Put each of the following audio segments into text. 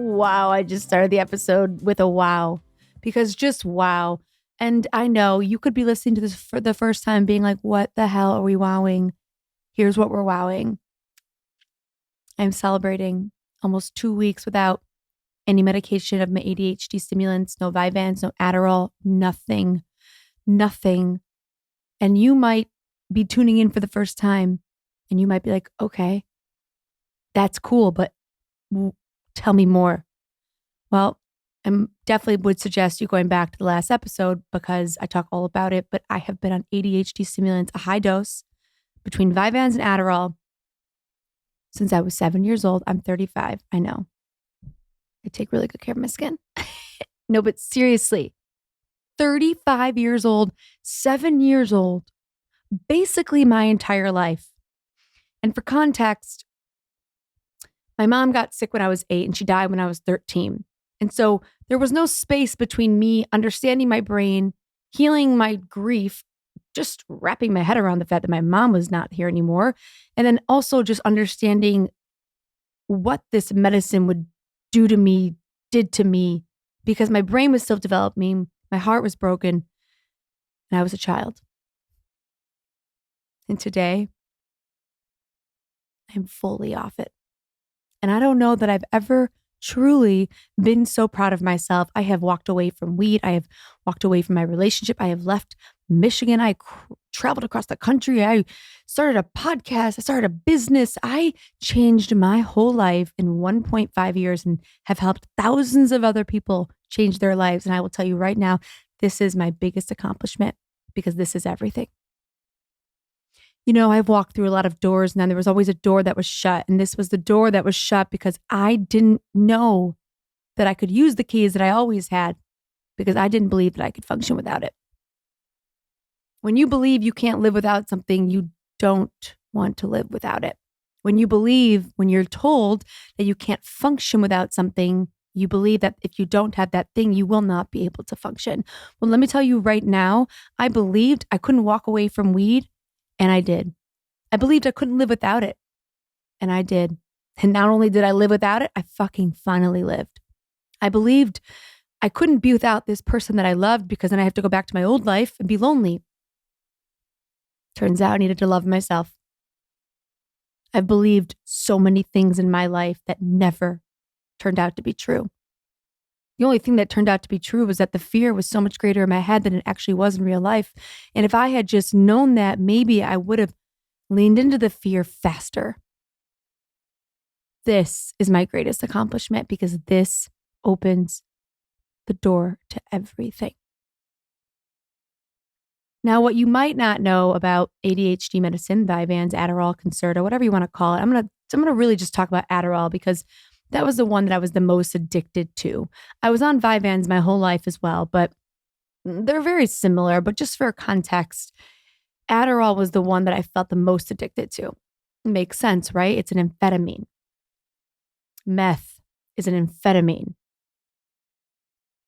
Wow, I just started the episode with a wow, because just wow. And I know you could be listening to this for the first time being like, what the hell are we wowing? Here's what we're wowing. I'm celebrating almost 2 weeks without any medication of my ADHD stimulants, no Vyvanse, no Adderall, nothing. And you might be tuning in for the first time and you might be like, okay, that's cool, but tell me more. Well, I definitely would suggest you going back to the last episode because I talk all about it, but I have been on ADHD stimulants, a high dose between Vyvanse and Adderall since I was 7 years old. I'm 35. I know. I take really good care of my skin. No, but seriously, 35 years old, 7 years old, basically my entire life. And for context, my mom got sick when I was 8 and she died when I was 13. And so there was no space between me understanding my brain, healing my grief, just wrapping my head around the fact that my mom was not here anymore, and then also just understanding what this medicine would do to me, did to me, because my brain was still developing, my heart was broken, and I was a child. And today, I'm fully off it. And I don't know that I've ever truly been so proud of myself. I have walked away from weed. I have walked away from my relationship. I have left Michigan. I traveled across the country. I started a podcast. I started a business. I changed my whole life in 1.5 years and have helped thousands of other people change their lives. And I will tell you right now, this is my biggest accomplishment because this is everything. You know, I've walked through a lot of doors and then there was always a door that was shut. And this was the door that was shut because I didn't know that I could use the keys that I always had because I didn't believe that I could function without it. When you believe you can't live without something, you don't want to live without it. When you're told that you can't function without something, you believe that if you don't have that thing, you will not be able to function. Well, let me tell you right now, I believed I couldn't walk away from weed. And I did. I believed I couldn't live without it. And I did. And not only did I live without it, I fucking finally lived. I believed I couldn't be without this person that I loved because then I have to go back to my old life and be lonely. Turns out I needed to love myself. I've believed so many things in my life that never turned out to be true. The only thing that turned out to be true was that the fear was so much greater in my head than it actually was in real life. And if I had just known that, maybe I would have leaned into the fear faster. This is my greatest accomplishment because this opens the door to everything. Now, what you might not know about ADHD medicine, Vyvanse, Adderall, Concerta, whatever you want to call it, I'm gonna really just talk about Adderall because that was the one that I was the most addicted to. I was on Vyvanse my whole life as well, but they're very similar. But just for context, Adderall was the one that I felt the most addicted to. It makes sense, right? It's an amphetamine. Meth is an amphetamine.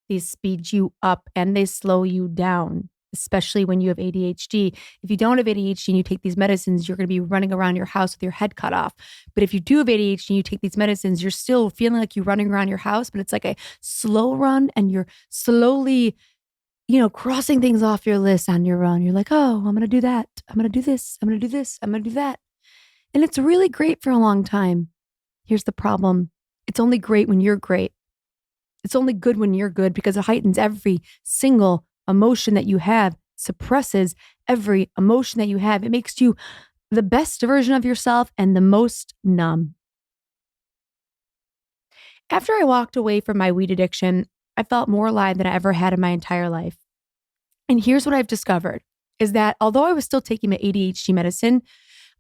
These speed you up and they slow you down, especially when you have ADHD. If you don't have ADHD and you take these medicines, you're going to be running around your house with your head cut off. But if you do have ADHD and you take these medicines, you're still feeling like you're running around your house, but it's like a slow run and you're slowly, crossing things off your list on your own. You're like, oh, I'm going to do that. I'm going to do this. I'm going to do this. I'm going to do that. And it's really great for a long time. Here's the problem. It's only great when you're great. It's only good when you're good because it heightens every single emotion that you have, suppresses every emotion that you have. It makes you the best version of yourself and the most numb. After I walked away from my weed addiction, I felt more alive than I ever had in my entire life. And here's what I've discovered is that although I was still taking my ADHD medicine,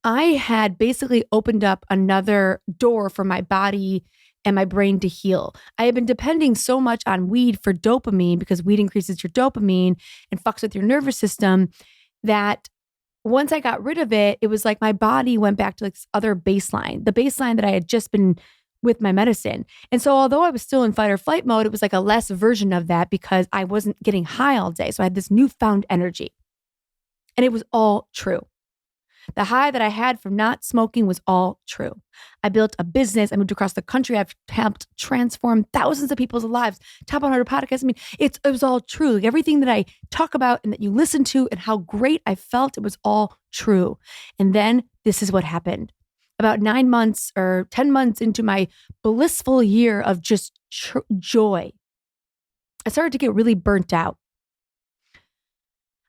I had basically opened up another door for my body and my brain to heal. I had been depending so much on weed for dopamine because weed increases your dopamine and fucks with your nervous system that once I got rid of it, it was like my body went back to like this other baseline, the baseline that I had just been with my medicine. And so although I was still in fight or flight mode, it was like a less version of that because I wasn't getting high all day. So I had this newfound energy and it was all true. The high that I had from not smoking was all true. I built a business. I moved across the country. I've helped transform thousands of people's lives. Top 100 podcasts. I mean, it was all true. Like everything that I talk about and that you listen to and how great I felt, it was all true. And then this is what happened. About 9 months or 10 months into my blissful year of just joy, I started to get really burnt out.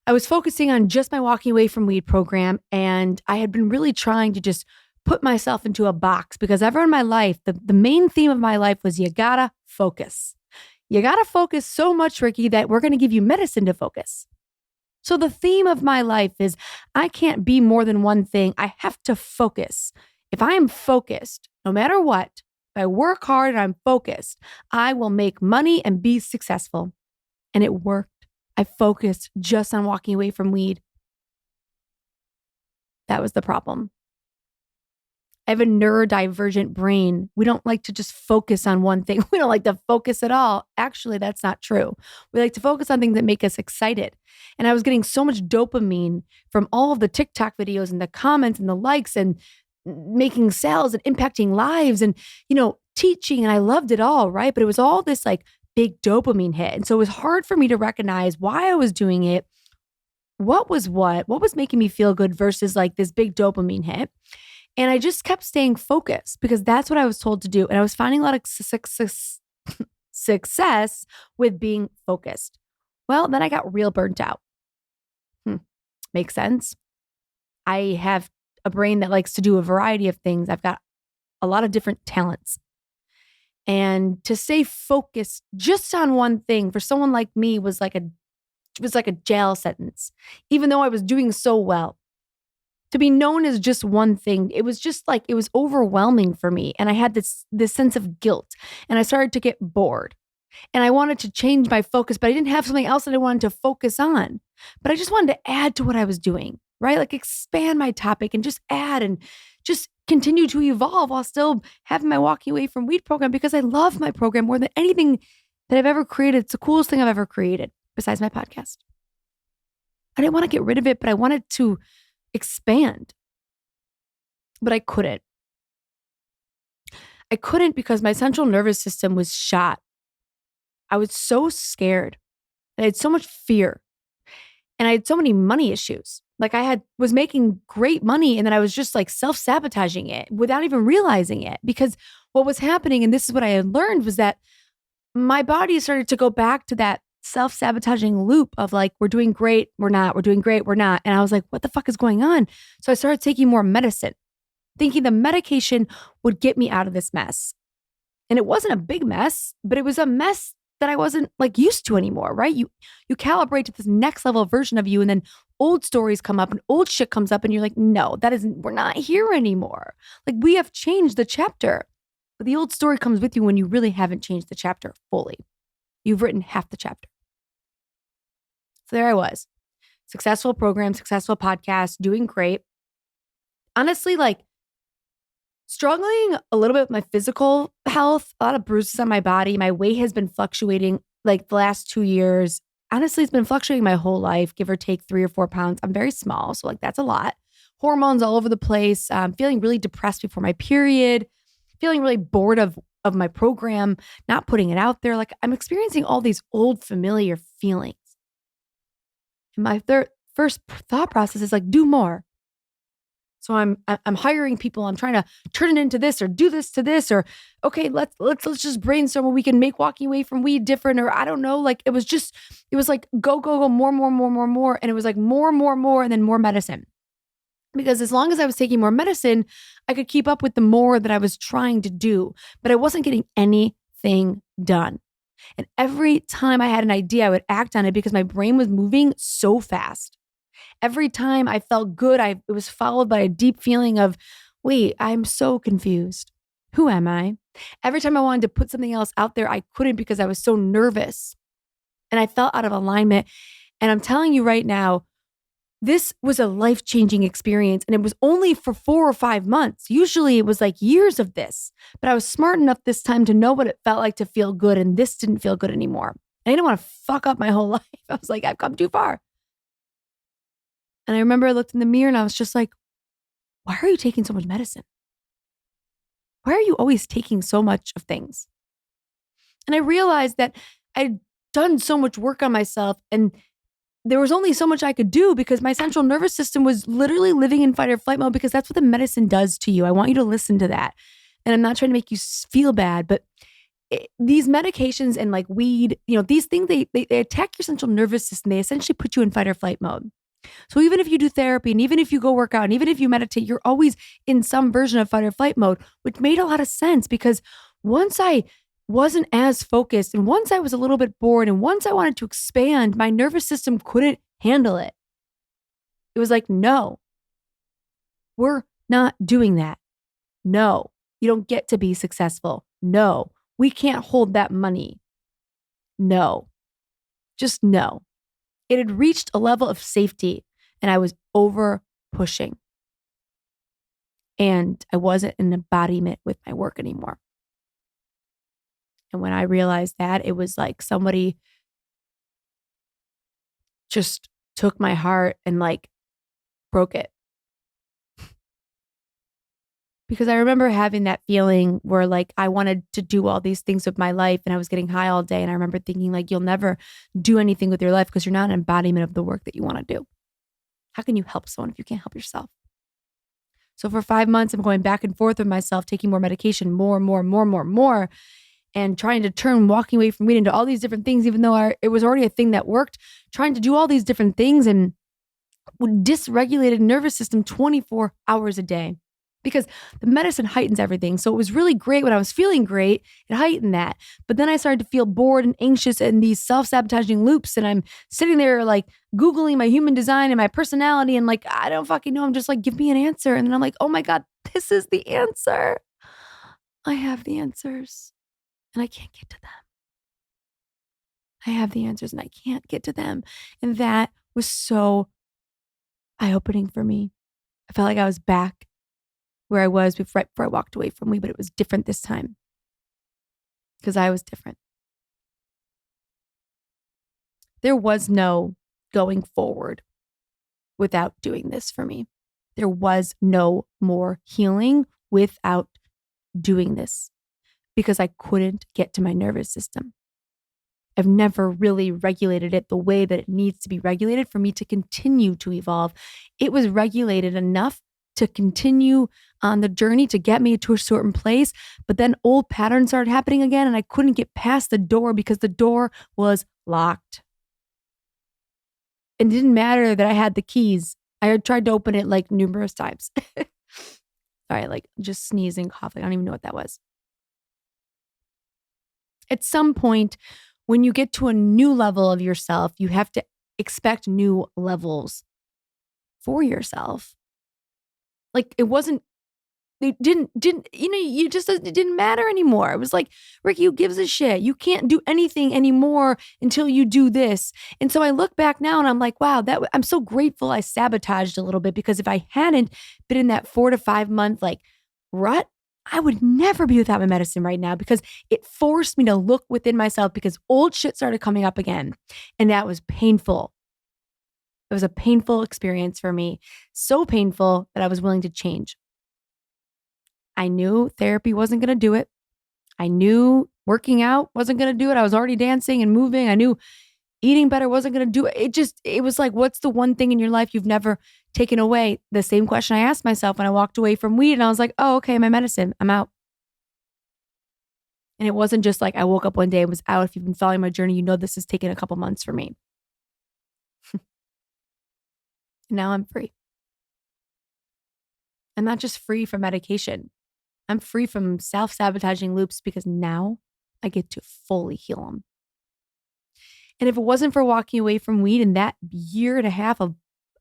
I was focusing on just my walking away from weed program, and I had been really trying to just put myself into a box because ever in my life, the main theme of my life was you gotta focus. You gotta focus so much, Ricky, that we're gonna give you medicine to focus. So the theme of my life is I can't be more than one thing. I have to focus. If I am focused, no matter what, if I work hard and I'm focused, I will make money and be successful. And it worked. I focused just on walking away from weed. That was the problem. I have a neurodivergent brain. We don't like to just focus on one thing. We don't like to focus at all. Actually, that's not true. We like to focus on things that make us excited. And I was getting so much dopamine from all of the TikTok videos and the comments and the likes and making sales and impacting lives and, teaching. And I loved it all, right? But it was all this like big dopamine hit. And so it was hard for me to recognize why I was doing it. What was making me feel good versus like this big dopamine hit. And I just kept staying focused because that's what I was told to do. And I was finding a lot of success with being focused. Well, then I got real burnt out. Makes sense. I have a brain that likes to do a variety of things. I've got a lot of different talents. And to stay focused just on one thing for someone like me was like a jail sentence, even though I was doing so well. To be known as just one thing, it was just like, it was overwhelming for me. And I had this sense of guilt and I started to get bored and I wanted to change my focus, but I didn't have something else that I wanted to focus on. But I just wanted to add to what I was doing, right? Like expand my topic and just add and just continue to evolve while still having my walking away from weed program because I love my program more than anything that I've ever created. It's the coolest thing I've ever created besides my podcast. I didn't want to get rid of it, but I wanted to expand. But I couldn't. I couldn't because my central nervous system was shot. I was so scared. I had so much fear. And I had so many money issues. Like was making great money and then I was just like self-sabotaging it without even realizing it. Because what was happening, and this is what I had learned, was that my body started to go back to that self-sabotaging loop of like, we're doing great, we're not, we're doing great, we're not. And I was like, what the fuck is going on? So I started taking more medicine, thinking the medication would get me out of this mess. And it wasn't a big mess, but it was a mess that I wasn't like used to anymore, right? You calibrate to this next level version of you and then old stories come up and old shit comes up and you're like, no, we're not here anymore. Like we have changed the chapter, but the old story comes with you when you really haven't changed the chapter fully. You've written half the chapter. So there I was, successful program, successful podcast, doing great. Honestly, like struggling a little bit with my physical health, a lot of bruises on my body. My weight has been fluctuating like the last 2 years. Honestly, it's been fluctuating my whole life, give or take 3 or 4 pounds. I'm very small, so like that's a lot. Hormones all over the place. Feeling really depressed before my period. Feeling really bored of my program, not putting it out there. Like I'm experiencing all these old familiar feelings. And my first thought process is like, do more. So I'm hiring people. I'm trying to turn it into this or do this to this or okay, let's just brainstorm what we can make walking away from weed different or I don't know. Like it was like go more, and it was like more, and then more medicine. Because as long as I was taking more medicine, I could keep up with the more that I was trying to do, but I wasn't getting anything done. And every time I had an idea, I would act on it because my brain was moving so fast. Every time I felt good, it was followed by a deep feeling of, wait, I'm so confused. Who am I? Every time I wanted to put something else out there, I couldn't because I was so nervous and I felt out of alignment. And I'm telling you right now, this was a life-changing experience and it was only for 4 or 5 months. Usually it was like years of this, but I was smart enough this time to know what it felt like to feel good and this didn't feel good anymore. I didn't want to fuck up my whole life. I was like, I've come too far. And I remember I looked in the mirror and I was just like, why are you taking so much medicine? Why are you always taking so much of things? And I realized that I'd done so much work on myself and there was only so much I could do because my central nervous system was literally living in fight or flight mode because that's what the medicine does to you. I want you to listen to that. And I'm not trying to make you feel bad, but these medications and like weed, these things, they attack your central nervous system. They essentially put you in fight or flight mode. So even if you do therapy and even if you go work out and even if you meditate, you're always in some version of fight or flight mode, which made a lot of sense because once I wasn't as focused and once I was a little bit bored and once I wanted to expand, my nervous system couldn't handle it. It was like, no, we're not doing that. No, you don't get to be successful. No, we can't hold that money. No, just no. It had reached a level of safety and I was over pushing. And I wasn't an embodiment with my work anymore. And when I realized that, it was like somebody just took my heart and like broke it. Because I remember having that feeling where like I wanted to do all these things with my life and I was getting high all day. And I remember thinking like, you'll never do anything with your life because you're not an embodiment of the work that you want to do. How can you help someone if you can't help yourself? So for 5 months, I'm going back and forth with myself, taking more medication, more, and trying to turn walking away from weed into all these different things, even though it was already a thing that worked, trying to do all these different things and dysregulated nervous system 24 hours a day. Because the medicine heightens everything. So it was really great when I was feeling great. It heightened that. But then I started to feel bored and anxious in these self-sabotaging loops. And I'm sitting there like Googling my human design and my personality. And like, I don't fucking know. I'm just like, give me an answer. And then I'm like, oh my God, this is the answer. I have the answers and I can't get to them. I have the answers and I can't get to them. And that was so eye-opening for me. I felt like I was back where I was right before I walked away from weed, but it was different this time because I was different. There was no going forward without doing this for me. There was no more healing without doing this because I couldn't get to my nervous system. I've never really regulated it the way that it needs to be regulated for me to continue to evolve. It was regulated enough to continue on the journey to get me to a certain place. But then old patterns started happening again and I couldn't get past the door because the door was locked. It didn't matter that I had the keys. I had tried to open it like numerous times. Sorry, like just sneezing, coughing. I don't even know what that was. At some point, when you get to a new level of yourself, you have to expect new levels for yourself. Like it didn't, it didn't matter anymore. It was like, Ricky, who gives a shit? You can't do anything anymore until you do this. And so I look back now and I'm like, wow, I'm so grateful I sabotaged a little bit because if I hadn't been in that 4 to 5 month like rut, I would never be without my medicine right now because it forced me to look within myself because old shit started coming up again. And that was painful. It was a painful experience for me, so painful that I was willing to change. I knew therapy wasn't going to do it. I knew working out wasn't going to do it. I was already dancing and moving. I knew eating better wasn't going to do it. It was like, what's the one thing in your life you've never taken away? The same question I asked myself when I walked away from weed and I was like, oh, okay, my medicine, I'm out. And it wasn't just like I woke up one day and was out. If you've been following my journey, you know this has taken a couple months for me. Now I'm free. I'm not just free from medication. I'm free from self-sabotaging loops because now I get to fully heal them. And if it wasn't for walking away from weed in that year and a half or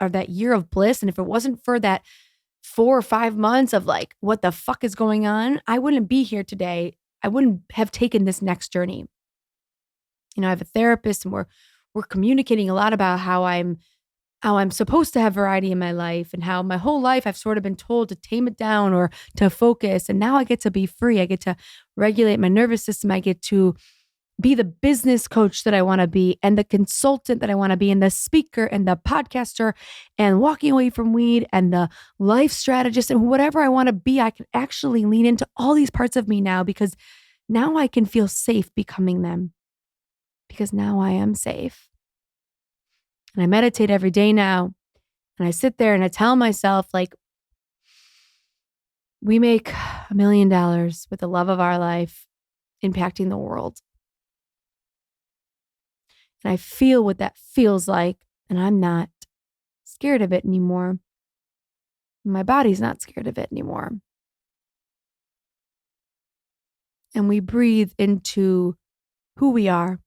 that year of bliss, and if it wasn't for that 4 or 5 months of like, what the fuck is going on? I wouldn't be here today. I wouldn't have taken this next journey. I have a therapist and we're communicating a lot about how I'm supposed to have variety in my life and how my whole life I've sort of been told to tame it down or to focus. And now I get to be free. I get to regulate my nervous system. I get to be the business coach that I want to be, and the consultant that I want to be, and the speaker and the podcaster and walking away from weed and the life strategist and whatever I want to be. I can actually lean into all these parts of me now because now I can feel safe becoming them because now I am safe. And I meditate every day now. And I sit there and I tell myself, like, we make $1 million with the love of our life impacting the world. And I feel what that feels like. And I'm not scared of it anymore. My body's not scared of it anymore. And we breathe into who we are.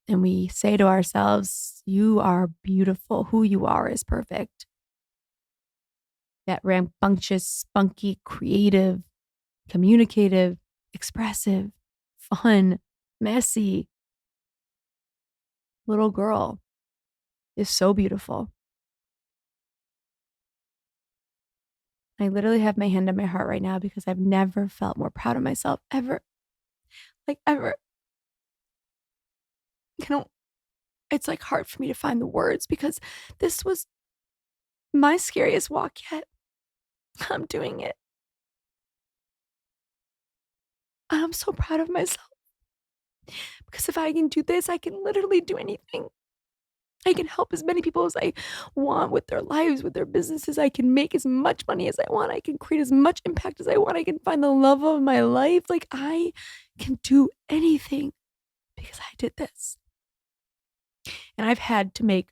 And we say to ourselves, you are beautiful. Who you are is perfect. That rambunctious, spunky, creative, communicative, expressive, fun, messy little girl is so beautiful. I literally have my hand on my heart right now because I've never felt more proud of myself ever. Like ever. It's like hard for me to find the words because this was my scariest walk yet. I'm doing it. And I'm so proud of myself. Because if I can do this, I can literally do anything. I can help as many people as I want with their lives, with their businesses. I can make as much money as I want. I can create as much impact as I want. I can find the love of my life. Like I can do anything because I did this. And I've had to make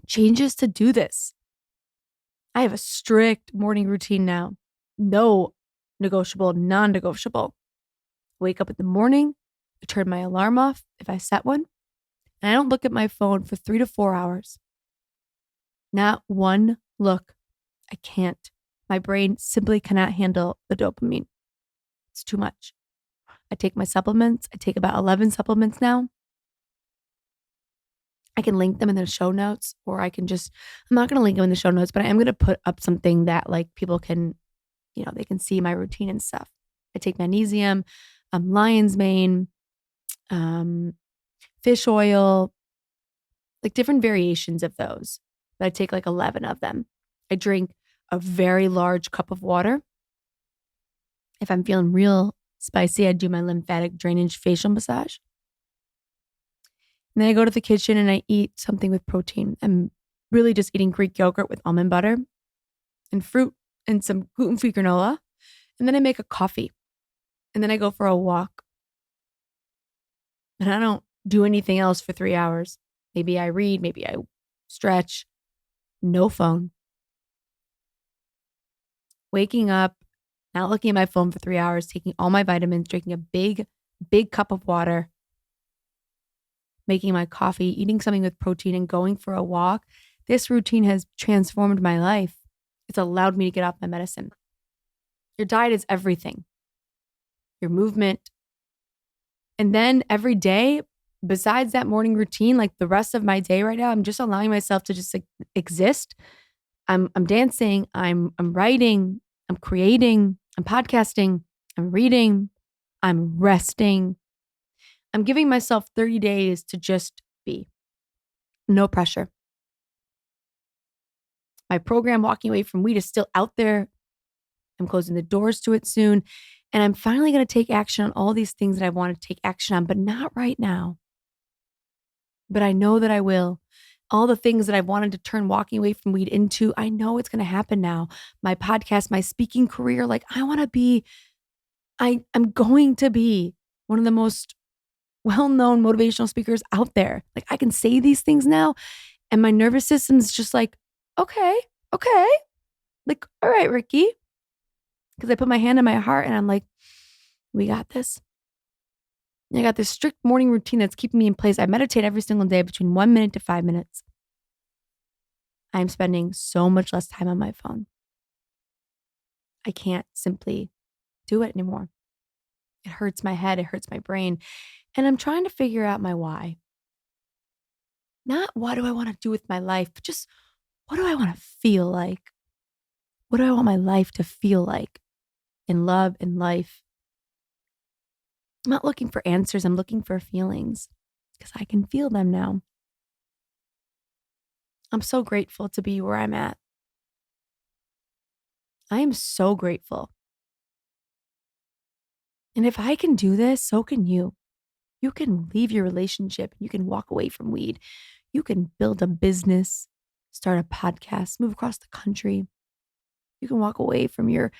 changes to do this. I have a strict morning routine now. No negotiable, non-negotiable. Wake up in the morning, I turn my alarm off if I set one, and I don't look at my phone for 3 to 4 hours. Not one look. I can't. My brain simply cannot handle the dopamine. It's too much. I take my supplements. I take about 11 supplements now. I can link them in the show notes, or I'm not going to link them in the show notes, but I am going to put up something that like people can, they can see my routine and stuff. I take magnesium, lion's mane, fish oil, like different variations of those. But I take like 11 of them. I drink a very large cup of water. If I'm feeling real spicy, I do my lymphatic drainage facial massage. And then I go to the kitchen and I eat something with protein. I'm really just eating Greek yogurt with almond butter and fruit and some gluten-free granola. And then I make a coffee. And then I go for a walk. And I don't do anything else for 3 hours. Maybe I read, maybe I stretch. No phone. Waking up, not looking at my phone for 3 hours, taking all my vitamins, drinking a big, big cup of water, making my coffee, eating something with protein, and going for a walk. This routine has transformed my life. It's allowed me to get off my medicine. Your diet is everything. Your movement. And then every day, besides that morning routine, like the rest of my day right now, I'm just allowing myself to just exist. I'm dancing, I'm writing, I'm creating, I'm podcasting, I'm reading, I'm resting. I'm giving myself 30 days to just be. No pressure. My program, Walking Away from Weed, is still out there. I'm closing the doors to it soon. And I'm finally going to take action on all these things that I want to take action on, but not right now. But I know that I will. All the things that I've wanted to turn Walking Away from Weed into, I know it's going to happen now. My podcast, my speaking career, like I'm going to be one of the most well-known motivational speakers out there. Like I can say these things now and my nervous system's just like, okay. Like, all right, Ricky. Because I put my hand on my heart and I'm like, we got this. And I got this strict morning routine that's keeping me in place. I meditate every single day between 1 minute to 5 minutes. I'm spending so much less time on my phone. I can't simply do it anymore. It hurts my head. It hurts my brain. And I'm trying to figure out my why. Not what do I want to do with my life, but just what do I want to feel like? What do I want my life to feel like in love and life? I'm not looking for answers. I'm looking for feelings because I can feel them now. I'm so grateful to be where I'm at. I am so grateful. And if I can do this, so can you. You can leave your relationship. You can walk away from weed. You can build a business, start a podcast, move across the country. You can walk away from your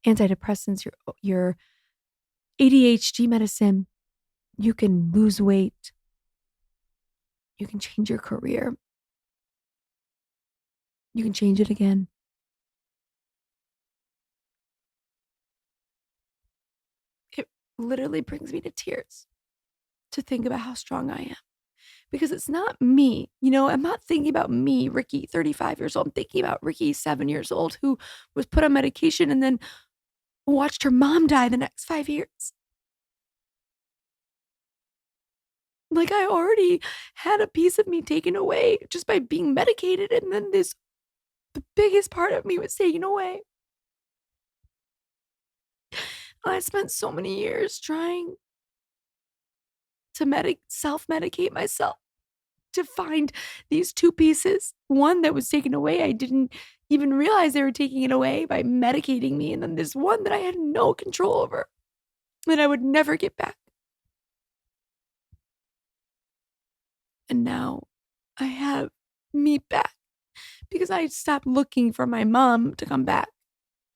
antidepressants, your ADHD medicine. You can lose weight. You can change your career. You can change it again. It literally brings me to tears to think about how strong I am. Because it's not me. I'm not thinking about me, Ricky, 35 years old. I'm thinking about Ricky, 7 years old, who was put on medication and then watched her mom die the next 5 years. Like, I already had a piece of me taken away just by being medicated. And then the biggest part of me was taken away. And I spent so many years trying to self-medicate myself, to find these two pieces. One that was taken away. I didn't even realize they were taking it away by medicating me. And then this one that I had no control over, that I would never get back. And now I have me back because I stopped looking for my mom to come back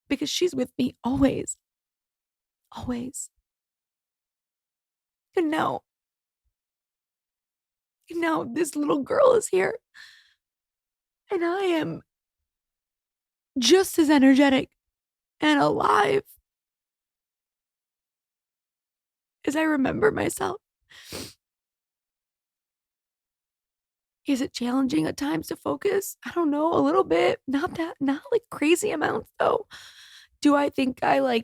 because she's with me always. Always. And now this little girl is here. And I am just as energetic and alive as I remember myself. Is it challenging at times to focus? I don't know, a little bit. Not like crazy amounts though. Do I think I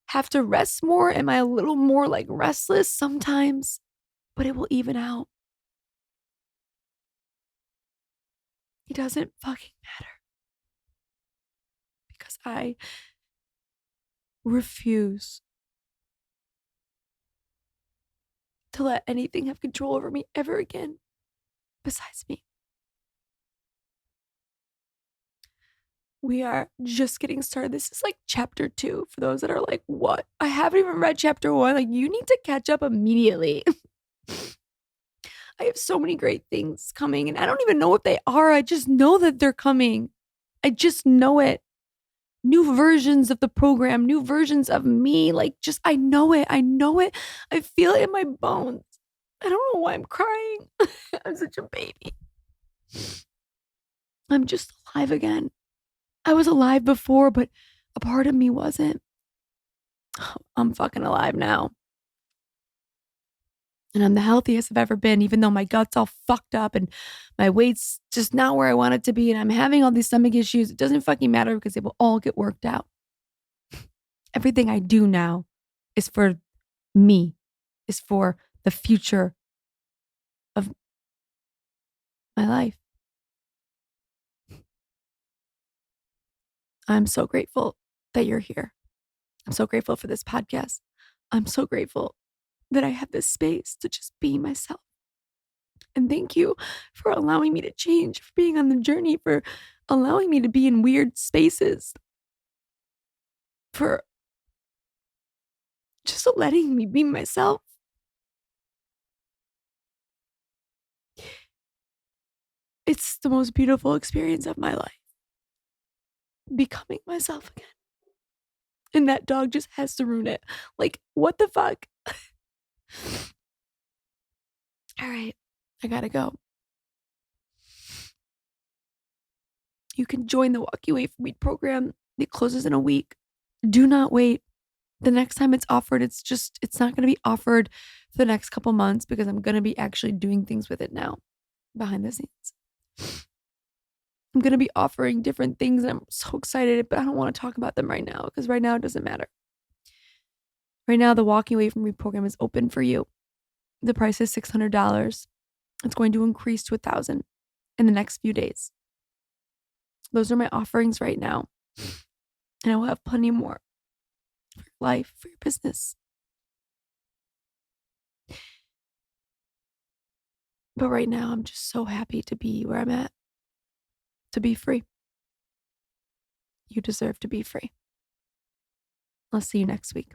have to rest more? Am I a little more restless sometimes? But it will even out. It doesn't fucking matter. Because I refuse to let anything have control over me ever again besides me. We are just getting started. This is chapter 2 for those that are like, what? I haven't even read chapter 1. You need to catch up immediately. I have so many great things coming and I don't even know what they are. I just know that they're coming. I just know it. New versions of the program, new versions of me. I know it. I know it. I feel it in my bones. I don't know why I'm crying. I'm such a baby. I'm just alive again. I was alive before, but a part of me wasn't. I'm fucking alive now. And I'm the healthiest I've ever been, even though my gut's all fucked up and my weight's just not where I want it to be. And I'm having all these stomach issues. It doesn't fucking matter because they will all get worked out. Everything I do now is for me, is for the future of my life. I'm so grateful that you're here. I'm so grateful for this podcast. I'm so grateful that I have this space to just be myself. And thank you for allowing me to change, for being on the journey, for allowing me to be in weird spaces, for just letting me be myself. It's the most beautiful experience of my life. Becoming myself again. And that dog just has to ruin it. What the fuck? All right, I gotta go. You can join the Walk You Away from Weed program. It closes in a week. Do not wait. The next time it's offered, it's not going to be offered for the next couple months because I'm going to be actually doing things with it now behind the scenes. I'm going to be offering different things and I'm so excited, but I don't want to talk about them right now because right now it doesn't matter. Right now, the Walking Away from Weed program is open for you. The price is $600. It's going to increase to $1,000 in the next few days. Those are my offerings right now. And I will have plenty more for your life, for your business. But right now, I'm just so happy to be where I'm at, to be free. You deserve to be free. I'll see you next week.